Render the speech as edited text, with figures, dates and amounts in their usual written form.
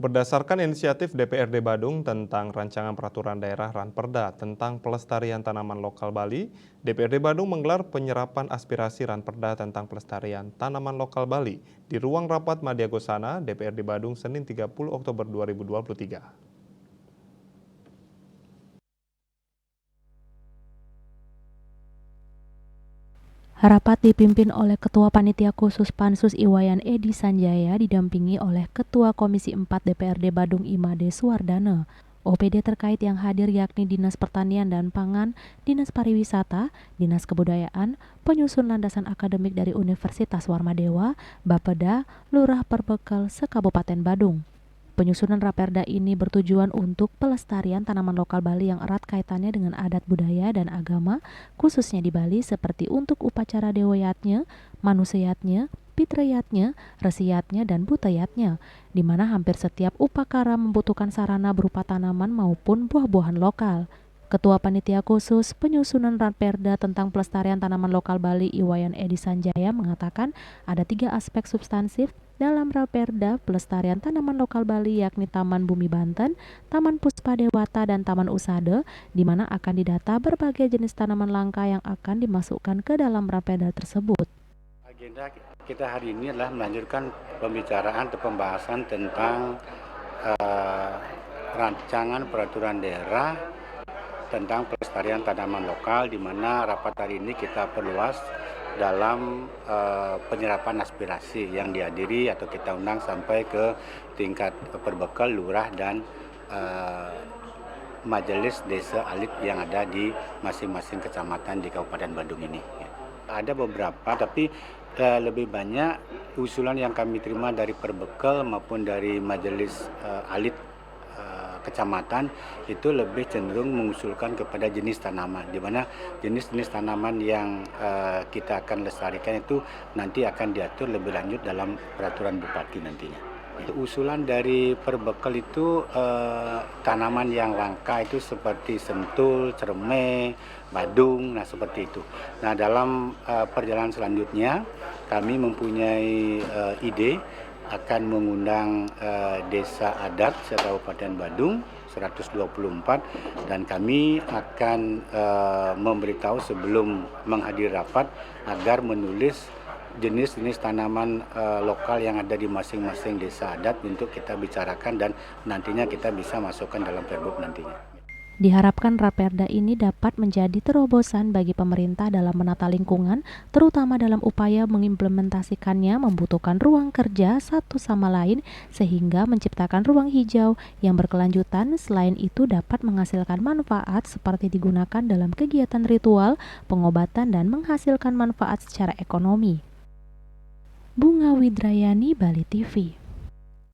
Berdasarkan inisiatif DPRD Badung tentang Rancangan Peraturan Daerah Ranperda tentang pelestarian tanaman lokal Bali, DPRD Badung menggelar penyerapan aspirasi Ranperda tentang pelestarian tanaman lokal Bali di ruang rapat Madya Gosana, DPRD Badung, Senin 30 Oktober 2023. Rapat dipimpin oleh Ketua Panitia Khusus Pansus Iwayan Edi Sanjaya didampingi oleh Ketua Komisi 4 DPRD Badung Imade Suwardana. OPD terkait yang hadir yakni Dinas Pertanian dan Pangan, Dinas Pariwisata, Dinas Kebudayaan, penyusun landasan akademik dari Universitas Warmadewa, Bapeda, Lurah Perbekel se-Kabupaten Badung. Penyusunan Raperda ini bertujuan untuk pelestarian tanaman lokal Bali yang erat kaitannya dengan adat budaya dan agama, khususnya di Bali seperti untuk upacara dewayatnya, manuseyatnya, pitrayatnya, resiyatnya, dan butayatnya, di mana hampir setiap upakara membutuhkan sarana berupa tanaman maupun buah-buahan lokal. Ketua Panitia Khusus Penyusunan Raperda tentang Pelestarian Tanaman Lokal Bali Iwayan Edi Sanjaya mengatakan ada 3 aspek substansif dalam Raperda Pelestarian Tanaman Lokal Bali yakni Taman Bumi Banten, Taman Puspa Dewata, dan Taman Usada, di mana akan didata berbagai jenis tanaman langka yang akan dimasukkan ke dalam Raperda tersebut. Agenda kita hari ini adalah melanjutkan pembicaraan atau pembahasan tentang rancangan peraturan daerah tentang pelestarian tanaman lokal, di mana rapat hari ini kita perluas dalam penyerapan aspirasi yang dihadiri atau kita undang sampai ke tingkat perbekal, lurah, dan majelis desa alit yang ada di masing-masing kecamatan di Kabupaten Badung ini. Ada beberapa, tapi lebih banyak usulan yang kami terima dari perbekal maupun dari majelis alit kecamatan itu lebih cenderung mengusulkan kepada jenis tanaman, di mana jenis-jenis tanaman yang kita akan lestarikan itu nanti akan diatur lebih lanjut dalam peraturan bupati nantinya. Usulan dari perbekal itu tanaman yang langka itu seperti sentul, cerme, badung, nah seperti itu. Nah dalam perjalanan selanjutnya kami mempunyai ide akan mengundang desa adat se-Kabupaten Badung 124 dan kami akan memberitahu sebelum menghadiri rapat agar menulis jenis-jenis tanaman lokal yang ada di masing-masing desa adat untuk kita bicarakan dan nantinya kita bisa masukkan dalam Perbup nantinya. Diharapkan Raperda ini dapat menjadi terobosan bagi pemerintah dalam menata lingkungan, terutama dalam upaya mengimplementasikannya membutuhkan ruang kerja satu sama lain sehingga menciptakan ruang hijau yang berkelanjutan. Selain itu dapat menghasilkan manfaat seperti digunakan dalam kegiatan ritual, pengobatan, dan menghasilkan manfaat secara ekonomi. Bunga Widrayani, Bali TV.